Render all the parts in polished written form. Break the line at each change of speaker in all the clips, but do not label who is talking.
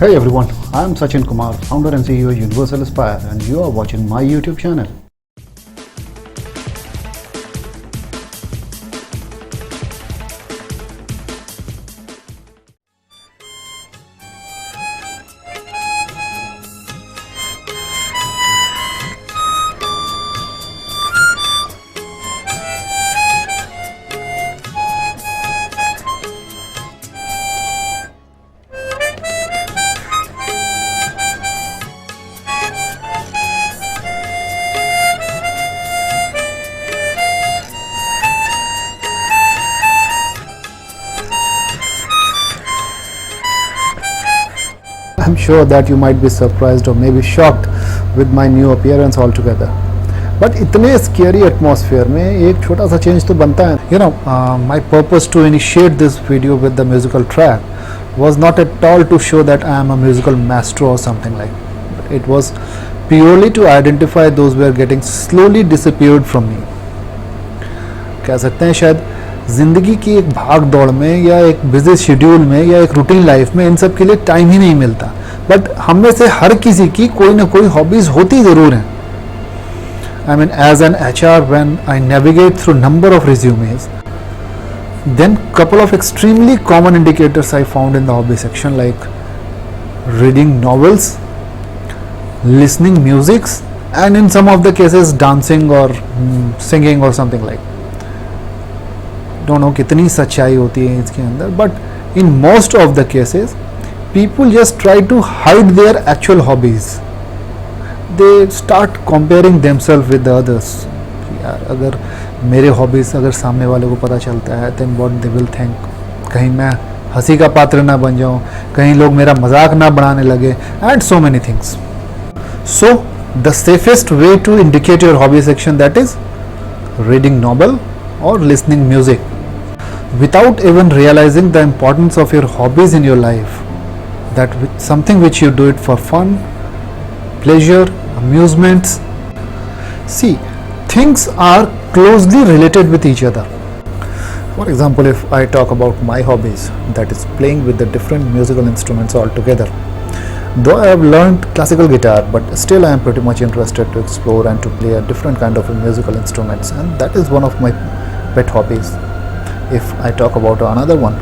Hey everyone, I am Sachin Kumar, founder and CEO of Universal Aspire, and you are watching my YouTube channel. I'm sure that you might be surprised or maybe shocked with my new appearance altogether. But इतने scary atmosphere में एक छोटा सा change तो बनता है. My purpose to initiate this video with the musical track was not at all to show that I am a musical maestro or something like that. It was purely to identify those who are getting slowly disappeared from me. कह सकते हैं शायद ज़िंदगी की एक भाग दौड़ में या एक बिजी शेड्यूल में या एक रूटीन लाइफ में इन सब के लिए टाइम ही नहीं मिलता, बट हम में से हर किसी की कोई ना कोई हॉबीज होती ज़रूर हैं. I mean, as an HR, when I navigate through number of resumes, then couple of extremely common indicators I found in the hobby section, like reading novels, listening music, and in some of the cases dancing or singing or something like. Don't know कितनी सच्चाई होती है इसके अंदर, but in most of the cases, people just try to hide their actual hobbies. They start comparing themselves with the others. यार अगर मेरे hobbies अगर सामने वाले को पता चलता है, then what they will think. कहीं मैं हंसी का पात्र ना बन जाऊँ, कहीं लोग मेरा मजाक ना बनाने लगे, and so many things. So the safest way to indicate your hobby section, that is reading novel or listening music, without even realizing the importance of your hobbies in your life. That something which you do it for fun, pleasure, amusements. See, things are closely related with each other. For example, if I talk about my hobbies, that is playing with the different musical instruments altogether. Though I have learned classical guitar, but still I am pretty much interested to explore and to play a different kind of musical instruments, and that is one of my pet hobbies. If I talk about another one,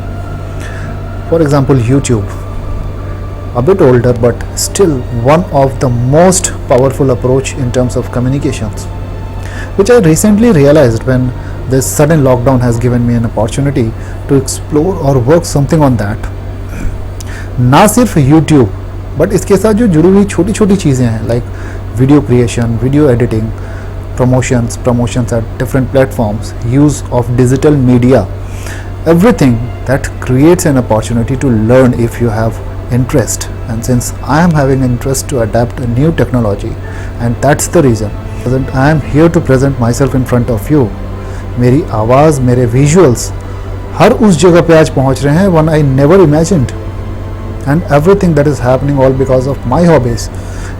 for example, YouTube. A bit older, but still one of the most powerful approach in terms of communications, which I recently realized when this sudden lockdown has given me an opportunity to explore or work something on that. ना सिर्फ YouTube, but इसके साथ जो जुड़ी हुई छोटी छोटी चीज़ें हैं, like video creation, video editing, promotions at different platforms, use of digital media, everything that creates an opportunity to learn if you have interest. And since I am having interest to adapt a new technology, and that's the reason I am here to present myself in front of you. मेरी आवाज़, मेरे visuals हर उस जगह पे आज पहुंच रहे हैं one I never imagined. And everything that is happening all because of my hobbies.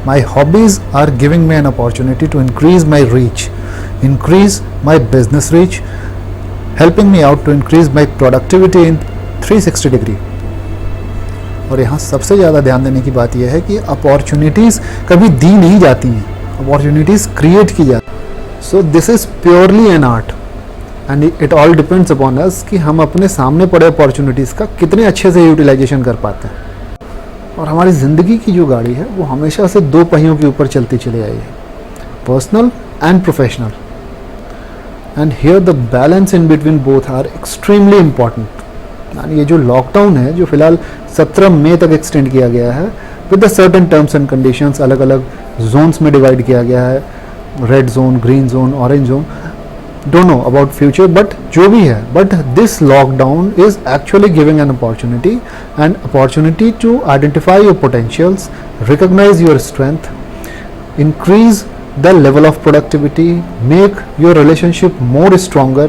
My hobbies are giving me an opportunity to increase my reach, increase my business reach, helping me out to increase my productivity in 360 degree. और यहाँ सबसे ज़्यादा ध्यान देने की बात यह है कि अपॉर्चुनिटीज़ कभी दी नहीं जाती हैं, अपॉर्चुनिटीज़ क्रिएट की जाती हैं. So this is purely an art, and it all depends upon us कि हम अपने सामने पड़े अपॉर्चुनिटीज़ का कितने अच्छे से यूटिलाइजेशन कर पाते हैं. और हमारी ज़िंदगी की जो गाड़ी है वो हमेशा से दो पहियों के ऊपर चलती चली आई है, personal and professional. And here the balance in between both are extremely important. यानी ये जो लॉकडाउन है, जो फिलहाल 17 मई तक एक्सटेंड किया गया है with the certain terms and conditions, अलग अलग जोन्स में डिवाइड किया गया है, red zone, green zone, orange zone, don't know about future, but जो भी है, but this lockdown is actually giving an opportunity to identify your potentials, recognize your strength, increase the level of productivity, make your relationship more stronger.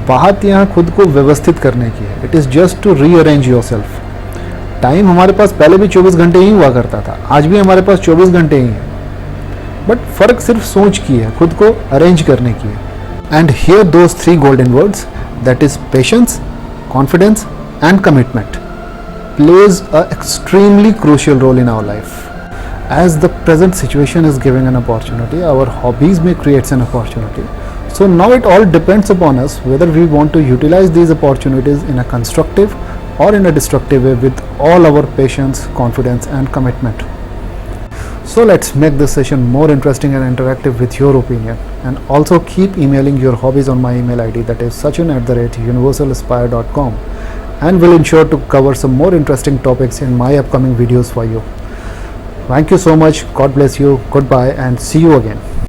बात यहाँ खुद को व्यवस्थित करने की है. It is just to rearrange yourself. Time हमारे पास पहले भी 24 घंटे ही हुआ करता था, आज भी हमारे पास 24 घंटे ही है, बट फ़र्क सिर्फ सोच की है, खुद को अरेंज करने की है. And here those three golden words, that is patience, confidence and commitment. plays an extremely crucial role in our life. As the present situation is giving an opportunity, our hobbies may create an opportunity. So now it all depends upon us whether we want to utilize these opportunities in a constructive or in a destructive way with all our patience, confidence and commitment. So let's make this session more interesting and interactive with your opinion, and also keep emailing your hobbies on my email ID, that is sachin@universalaspire.com, and will ensure to cover some more interesting topics in my upcoming videos for you. Thank you so much. God bless you. Goodbye and see you again.